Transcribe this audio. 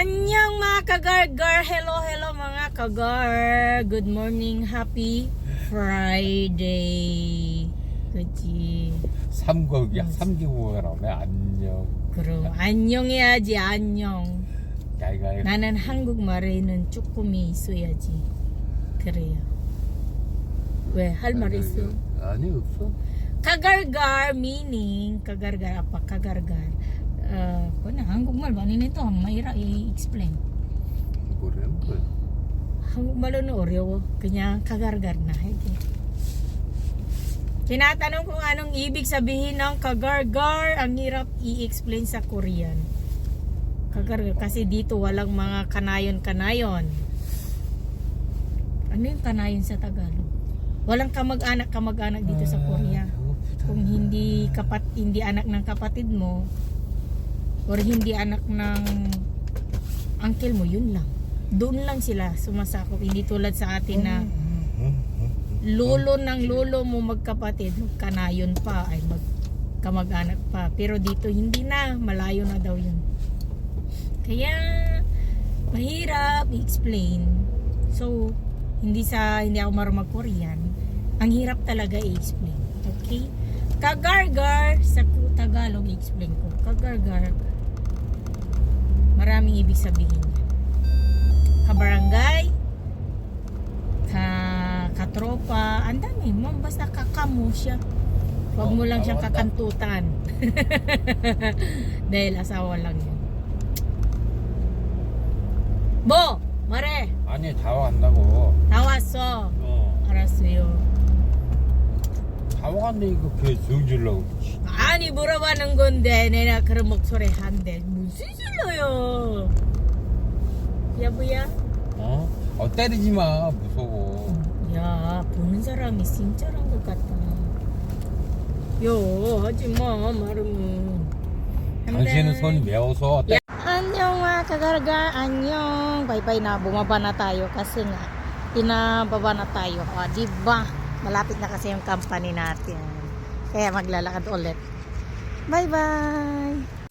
Anyang mga kagar-gar. Hello mga kagar. Good morning. Happy Friday. 그치. 삼국이야. 삼국어라고 해. 안녕. 그럼 안녕 해야지. 안녕. 야이가 나는 한국말에는 조금이 있어야지. 그래요. 왜? 할 말 있어? 아니 없어. Kagargar meaning kagargar apa kagargar. Kung 한국말 많이 nito mahirap i-explain. 모르는 거야. 한국말은 어려워. 그냥 kagargar na. Tinatanong kung anong ibig sabihin ng kagargar. Ang hirap i-explain sa Korean. Kagargar kasi dito walang mga kanayon-kanayon. Ano yung kanayon sa Tagalog? Walang kamag-anak dito sa Korea. Kung hindi anak ng kapatid mo or hindi anak ng uncle mo, yun lang. Doon lang sila sumasakop. Hindi tulad sa atin na lolo ng lolo mo magkapatid, kanayon pa, ay magkamag-anak pa. Pero dito hindi na, malayo na daw yun. Kaya mahirap i-explain. So hindi ako marunong mag-Korean. Ang hirap talaga i-explain. Okay? Kagargar sa Tagalog i-explain ko. Kagargar maraming ibig sabihin yan. Kabarangay, katropa, ang dami mo, basta kakamo siya. Huwag mo lang siyang kakantutan. Dahil asawa lang yun. Bo! Mare! 아니 다 왔다고. 다 왔어. 알았어요. 다 왔네 이거 배 성질라고. 아니 물어보는 건데 내가 그런 목소리 한대 무슨 질러요. 여보야? 때리지 마. 무서워. 야 보는 사람이 진짜란 것 같다. 요 하지마 말은. 당신은 손이 매워서. 안녕 mga kagargar, 안녕. Bye-bye na, bumaba na tayo kasi nga pinababa na tayo. O, diba? Malapit na kasi yung company natin. Kaya maglalakad ulit. Bye-bye!